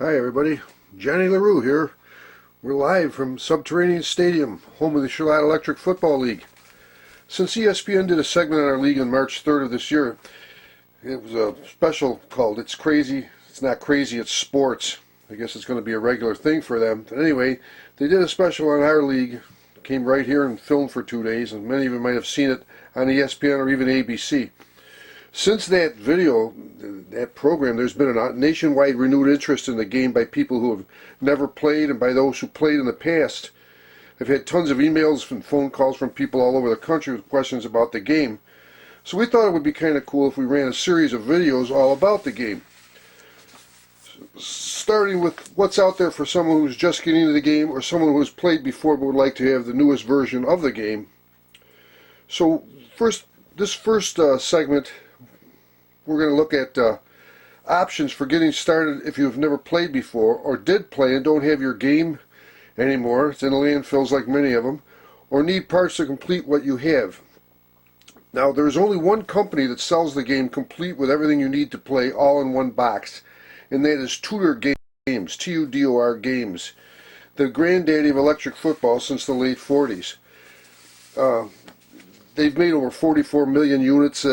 Hi everybody, Johnny LaRue here. We're live from Subterranean Stadium, home of the Charlotte Electric Football League. Since ESPN did a segment on our league on March 3rd of this year, it was a special called It's Crazy, It's Not Crazy, It's Sports. I guess it's going to be a regular thing for them. But anyway, they did a special on our league, came right here and filmed for 2 days, and many of you might have seen it on ESPN or even ABC. Since that video, that program, there's been a nationwide renewed interest in the game by people who have never played and by those who played in the past. I've had tons of emails and phone calls from people all over the country with questions about the game. So we thought it would be kind of cool if we ran a series of videos all about the game. Starting with what's out there for someone who's just getting into the game or someone who has played before but would like to have the newest version of the game. So this first segment, we're going to look at options for getting started if you've never played before or did play and don't have your game anymore. It's in the landfills like many of them, or need parts to complete what you have. Now, there's only one company that sells the game complete with everything you need to play all in one box, and that is Tudor Games, T-U-D-O-R Games, the granddaddy of electric football since the late 40s. They've made over 44 million units.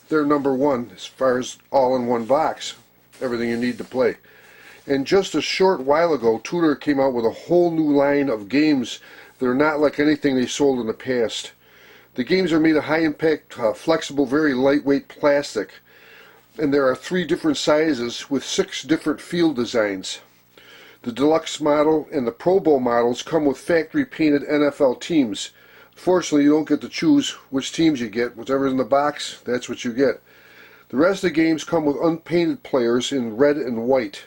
They're number one as far as all in one box, everything you need to play. And just a short while ago, Tudor came out with a whole new line of games that are not like anything they sold in the past. The games are made of high-impact, flexible, very lightweight plastic, and there are 3 different sizes with 6 different field designs. The deluxe model and the Pro Bowl models come with factory-painted NFL teams. Fortunately, you don't get to choose which teams you get. Whatever's in the box, that's what you get. The rest of the games come with unpainted players in red and white.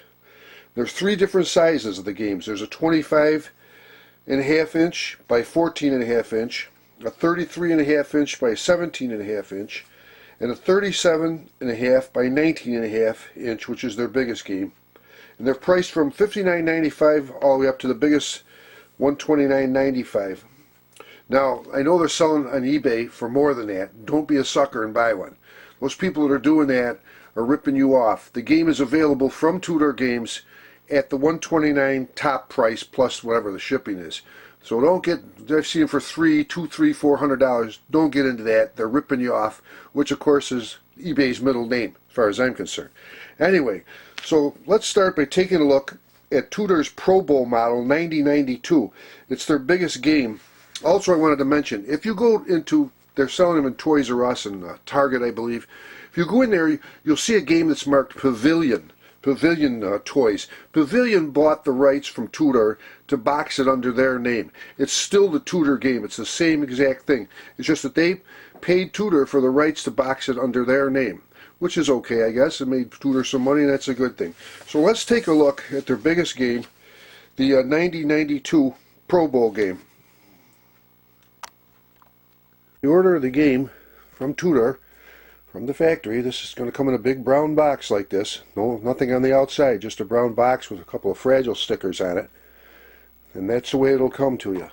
There's 3 different sizes of the games. There's a 25.5 inch by 14.5 inch, a 33.5 inch by 17.5 inch, and a 37.5 by 19.5 inch, which is their biggest game. And they're priced from $59.95 all the way up to the biggest $129.95. Now, I know they're selling on eBay for more than that. Don't be a sucker and buy one. Most people that are doing that are ripping you off. The game is available from Tudor Games at the $129 top price plus whatever the shipping is. So don't get, I've seen them for $400. Don't get into that. They're ripping you off, which of course is eBay's middle name as far as I'm concerned. Anyway, so let's start by taking a look at Tudor's Pro Bowl model 9092. It's their biggest game. Also, I wanted to mention, if you go into, they're selling them in Toys R Us and Target, I believe. If you go in there, you'll see a game that's marked Pavilion Toys. Pavilion bought the rights from Tudor to box it under their name. It's still the Tudor game. It's the same exact thing. It's just that they paid Tudor for the rights to box it under their name, which is okay, I guess. It made Tudor some money, and that's a good thing. So let's take a look at their biggest game, the 9092 Pro Bowl game. The order of the game from Tudor, from the factory, this is going to come in a big brown box like this. No, nothing on the outside, just a brown box with a couple of fragile stickers on it. And that's the way it'll come to you.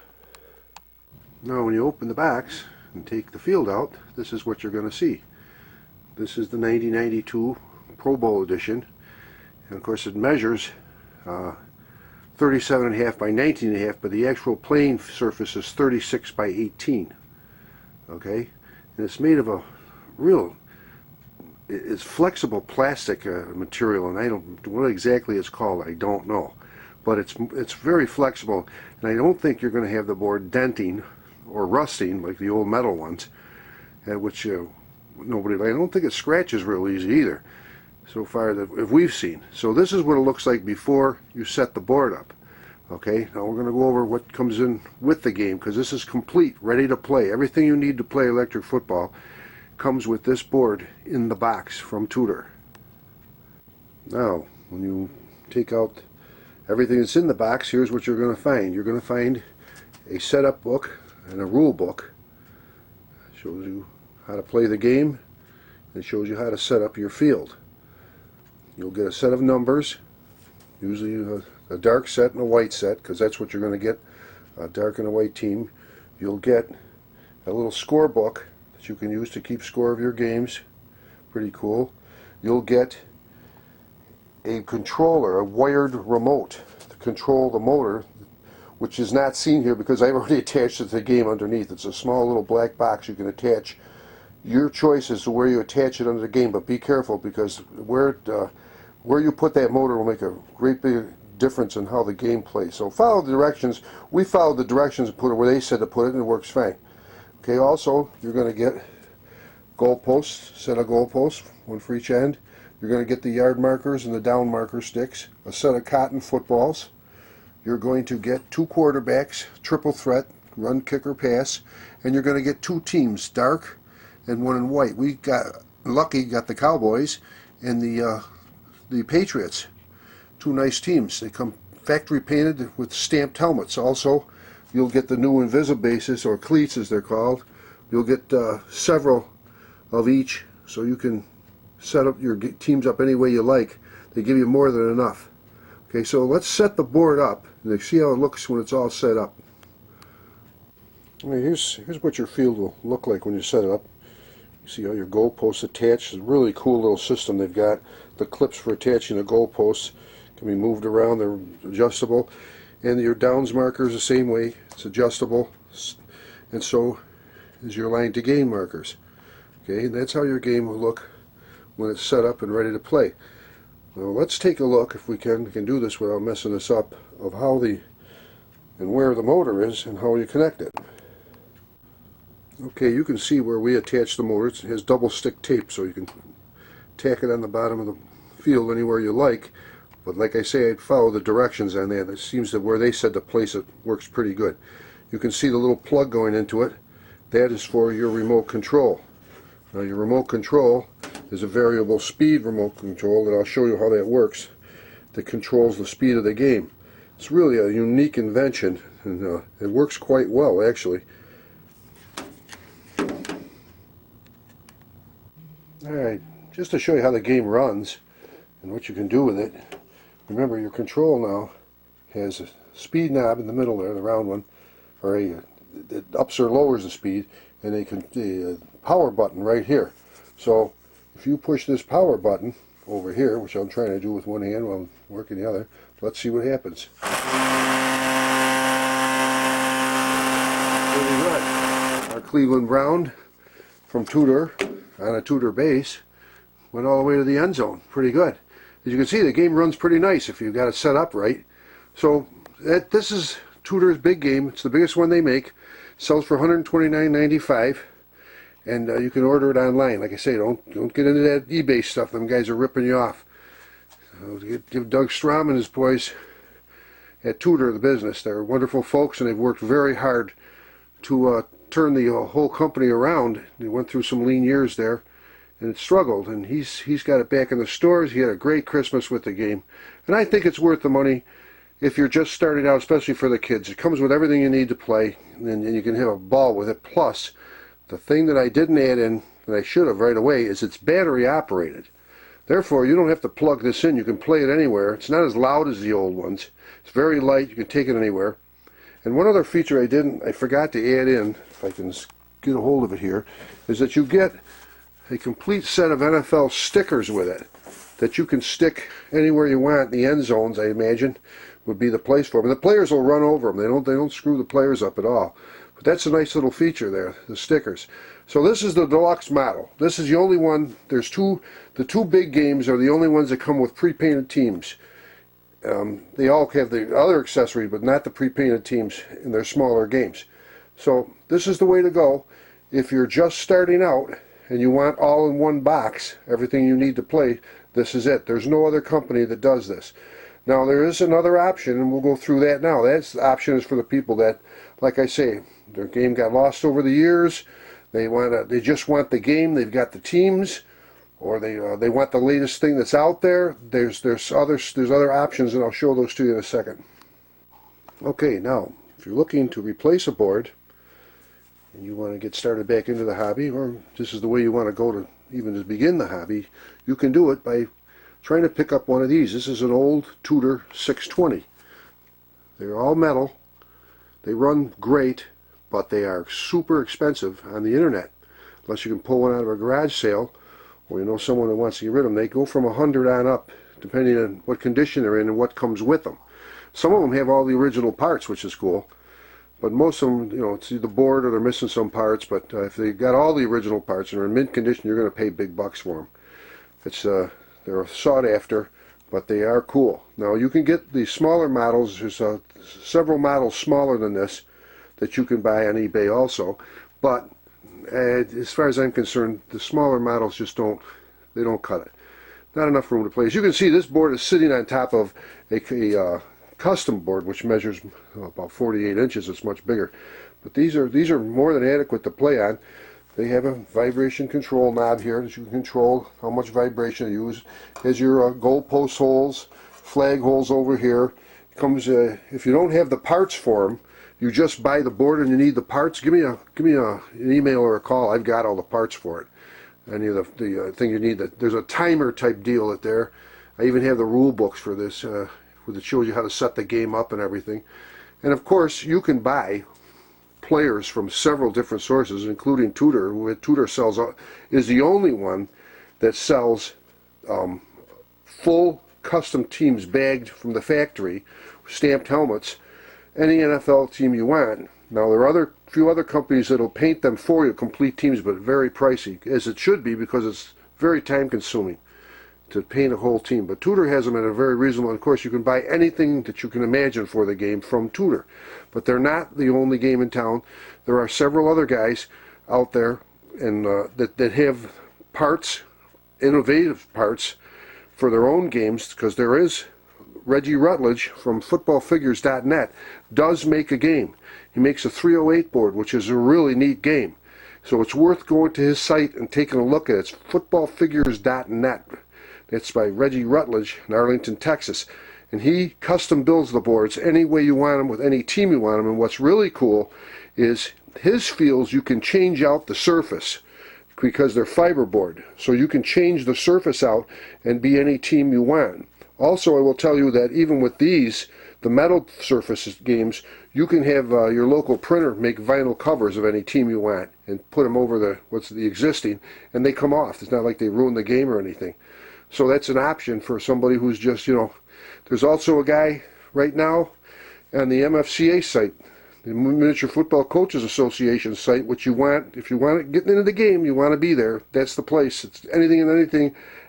Now when you open the box and take the field out, this is what you're going to see. This is the 9092 Pro Bowl edition. And of course it measures 37.5 by 19.5, but the actual playing surface is 36 by 18. Okay, and it's made of a real, it's flexible plastic material, and I don't, what exactly it's called, I don't know, but it's very flexible, and I don't think you're going to have the board denting or rusting like the old metal ones, which nobody, I don't think it scratches real easy either, so far that if we've seen. So this is what it looks like before you set the board up. Okay, now we're going to go over what comes in with the game, because this is complete, ready to play. Everything you need to play electric football comes with this board in the box from Tudor. Now, when you take out everything that's in the box, here's what you're going to find. You're going to find a setup book and a rule book. It shows you how to play the game, and it shows you how to set up your field. You'll get a set of numbers, usually a dark set and a white set, because that's what you're going to get, a dark and a white team. You'll get a little score book that you can use to keep score of your games. Pretty cool. You'll get a controller, a wired remote to control the motor, which is not seen here because I've already attached it to the game underneath. It's a small little black box you can attach. Your choice as to where you attach it under the game, but be careful because where you put that motor will make a great big difference in how the game plays. So follow the directions. We followed the directions and put it where they said to put it, and it works fine. Okay, also you're going to get goalposts, set of goalposts, one for each end. You're going to get the yard markers and the down marker sticks, a set of cotton footballs. You're going to get 2 quarterbacks, triple threat, run, kick, or pass, and you're going to get 2 teams, dark and one in white. We got lucky, got the Cowboys and the Patriots. 2 nice teams. They come factory painted with stamped helmets. Also, you'll get the new Invisibases, or cleats as they're called. You'll get several of each, so you can set up your teams up any way you like. They give you more than enough. Okay, so let's set the board up and see how it looks when it's all set up. Here's what your field will look like when you set it up. You see all your goalposts attached. It's a really cool little system they've got. The clips for attaching the goalposts can be moved around. They're adjustable. And your downs markers the same way. It's adjustable. And so is your line to gain markers. Okay, and that's how your game will look when it's set up and ready to play. Now let's take a look, if we can do this without messing this up, of how and where the motor is and how you connect it. Okay, you can see where we attach the motor. It has double stick tape, so you can tack it on the bottom of the field anywhere you like. But like I say, I'd follow the directions on that. It seems that where they said to place it works pretty good. You can see the little plug going into it. That is for your remote control. Now your remote control is a variable speed remote control that I'll show you how that works, that controls the speed of the game. It's really a unique invention, and it works quite well actually. Alright, just to show you how the game runs and what you can do with it. Remember, your control now has a speed knob in the middle there, the round one, or it ups or lowers the speed, and a power button right here. So if you push this power button over here, which I'm trying to do with one hand while I'm working the other, let's see what happens. Really good. Our Cleveland Brown from Tudor, on a Tudor base, went all the way to the end zone. Pretty good. As you can see, the game runs pretty nice if you've got it set up right. So this is Tudor's big game. It's the biggest one they make. Sells for $129.95, and you can order it online. Like I say, don't get into that eBay stuff. Them guys are ripping you off. Give Doug Strom and his boys at Tudor the business. They're wonderful folks, and they've worked very hard to turn the whole company around. They went through some lean years there, and it struggled, and he's got it back in the stores. He had a great Christmas with the game, and I think it's worth the money if you're just starting out, especially for the kids. It comes with everything you need to play, and you can have a ball with it. Plus, the thing that I didn't add in that I should have right away is it's battery operated. Therefore, you don't have to plug this in. You can play it anywhere. It's not as loud as the old ones. It's very light. You can take it anywhere. And one other feature I forgot to add in, if I can get a hold of it here, is that you get a complete set of NFL stickers with it that you can stick anywhere you want. In the end zones, I imagine, would be the place for them. And the players will run over them. They don't screw the players up at all. But that's a nice little feature there, the stickers. So this is the deluxe model. This is the only one. There's the two big games are the only ones that come with pre-painted teams. They all have the other accessories, but not the pre-painted teams in their smaller games. So this is the way to go if you're just starting out and you want all in one box, everything you need to play. This is it. There's no other company that does this. Now there is another option, and we'll go through that now. That option is for the people that, like I say, their game got lost over the years. They just want the game. They've got the teams, or they want the latest thing that's out there. There's other options, and I'll show those to you in a second. Okay, now if you're looking to replace a board and you want to get started back into the hobby, or this is the way you want to go to even to begin the hobby, you can do it by trying to pick up one of these. This is an old Tudor 620. They're all metal. They run great, but they are super expensive on the internet. Unless you can pull one out of a garage sale, or you know someone who wants to get rid of them. They go from $100 on up depending on what condition they're in and what comes with them. Some of them have all the original parts, which is cool. But most of them, it's either the board or they're missing some parts. But if they got all the original parts and are in mint condition, you're going to pay big bucks for them. They're sought after, but they are cool. Now you can get the smaller models. There's several models smaller than this that you can buy on eBay also. But as far as I'm concerned, the smaller models just don't cut it. Not enough room to play. As you can see, this board is sitting on top of a custom board, which measures about 48 inches. It's much bigger, but these are more than adequate to play on. They have a vibration control knob here that you can control how much vibration you use. Has your goal post holes, flag holes over here. It comes if you don't have the parts for them, you just buy the board and you need the parts. Give me an email or a call. I've got all the parts for it. Any of the thing you need. There's a timer type deal there. I even have the rule books for this. That shows you how to set the game up and everything. And of course, you can buy players from several different sources, including Tudor. Tudor is the only one that sells full custom teams bagged from the factory, stamped helmets, any NFL team you want. Now there are a few other companies that'll paint them for you, complete teams, but very pricey, as it should be, because it's very time consuming to paint a whole team. But Tudor has them at a very reasonable, and of course you can buy anything that you can imagine for the game from Tudor. But they're not the only game in town. There are several other guys out there and that have parts, innovative parts for their own games, because there is Reggie Rutledge from footballfigures.net does make a game. He makes a 308 board, which is a really neat game. So it's worth going to his site and taking a look at it. It's footballfigures.net. It's by Reggie Rutledge in Arlington, Texas. And he custom builds the boards any way you want them, with any team you want them. And what's really cool is his fields, you can change out the surface because they're fiberboard. So you can change the surface out and be any team you want. Also, I will tell you that even with these, the metal surface games, you can have your local printer make vinyl covers of any team you want and put them over the existing, and they come off. It's not like they ruin the game or anything. So that's an option for somebody who's just, There's also a guy right now on the MFCA site, the Miniature Football Coaches Association site, which you want, if you want to get into the game, you want to be there, that's the place. It's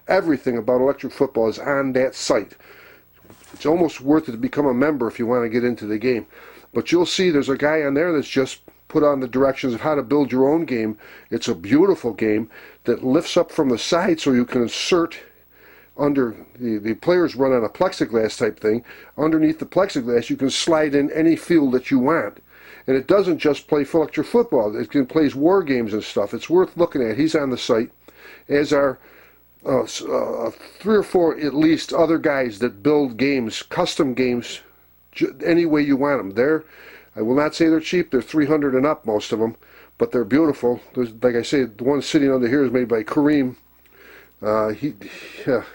everything about electric football is on that site. It's almost worth it to become a member if you want to get into the game. But you'll see there's a guy on there that's just put on the directions of how to build your own game. It's a beautiful game that lifts up from the side so you can insert under the players run on a plexiglass type thing. Underneath the plexiglass you can slide in any field that you want, and it doesn't just play electric football. It can play war games and stuff. It's worth looking at. He's on the site, as are 3 or 4 at least other guys that build games, custom games, any way you want them. I will not say they're cheap. They're 300 and up, most of them, but they're beautiful. Like I say, the one sitting under here is made by Kareem. He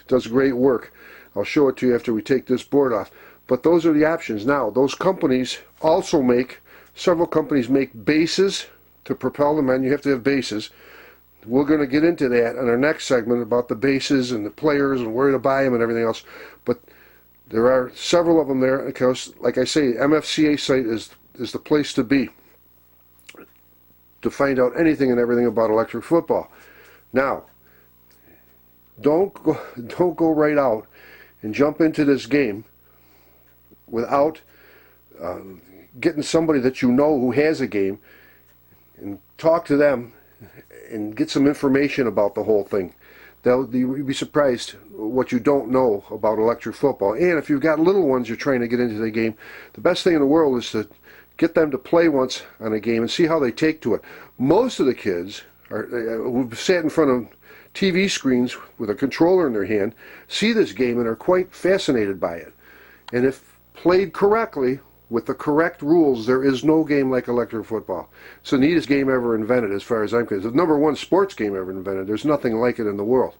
does great work. I'll show it to you after we take this board off. But those are the options. Now, those companies also several companies make bases to propel them, and you have to have bases. We're going to get into that in our next segment about the bases and the players and where to buy them and everything else. But there are several of them there, because, like I say, MFCA site is the place to be to find out anything and everything about electric football. Now, don't go right out and jump into this game without getting somebody that you know who has a game and talk to them and get some information about the whole thing. You'll be surprised what you don't know about electric football. And if you've got little ones you're trying to get into the game, the best thing in the world is to get them to play once on a game and see how they take to it. Most of the kids who've sat in front of TV screens with a controller in their hand see this game and are quite fascinated by it. And if played correctly, with the correct rules, there is no game like electric football. It's the neatest game ever invented, as far as I'm concerned. It's the #1 sports game ever invented. There's nothing like it in the world.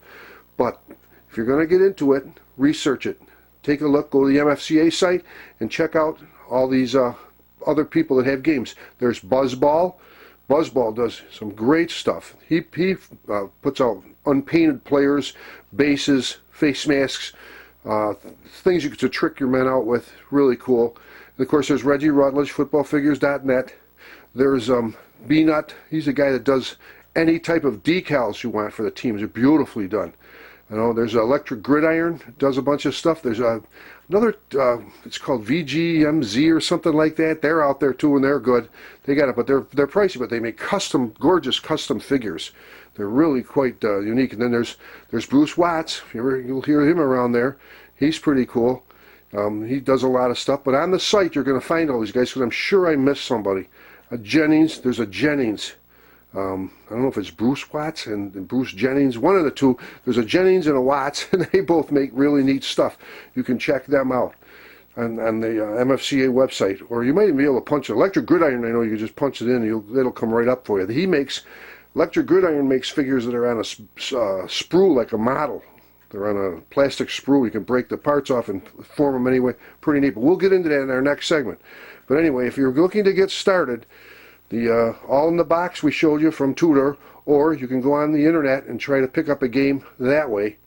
But if you're going to get into it, research it. Take a look, go to the MFCA site, and check out all these other people that have games. There's Buzzball. Buzzball does some great stuff. He puts out unpainted players, bases, face masks, things you to trick your men out with. Really cool. And of course, there's Reggie Rutledge, footballfigures.net. There's B-Nut. He's a guy that does any type of decals you want for the teams. They're beautifully done. You know, there's Electric Gridiron, does a bunch of stuff. There's another, it's called VGMZ or something like that. They're out there too, and they're good. They got it, but they're pricey, but they make gorgeous custom figures. They're really quite unique. And then there's Bruce Watts. You'll hear him around there. He's pretty cool. He does a lot of stuff. But on the site, you're going to find all these guys, because I'm sure I missed somebody. Jennings, there's a Jennings. I don't know if it's Bruce Watts and Bruce Jennings, one of the two. There's a Jennings and a Watts, and they both make really neat stuff. You can check them out on the MFCA website, or you might even be able to punch it. Electric Gridiron, I know you can just punch it in, and it'll come right up for you. Electric Gridiron makes figures that are on a sprue, like a model. They're on a plastic sprue. You can break the parts off and form them anyway. Pretty neat, but we'll get into that in our next segment. But anyway, if you're looking to get started, the all in the box we showed you from Tudor, or you can go on the internet and try to pick up a game that way.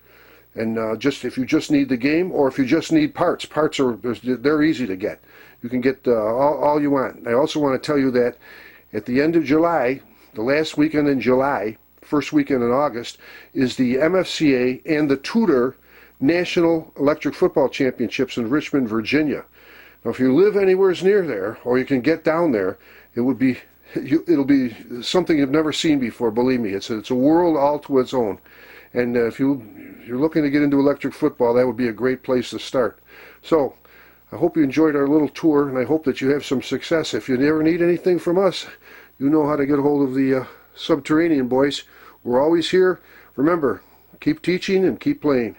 And if you just need the game, or if you just need parts they're easy to get. You can get all you want. I also want to tell you that at the end of July, the last weekend in July, first weekend in August, is the MFCA and the Tudor National Electric Football Championships in Richmond, Virginia. Now, if you live anywhere near there, or you can get down there, it'll be something you've never seen before. Believe me, it's a world all to its own. And if you're looking to get into electric football, that would be a great place to start. So I hope you enjoyed our little tour, and I hope that you have some success. If you ever need anything from us, you know how to get a hold of the Subterranean boys. We're always here. Remember, keep teaching and keep playing.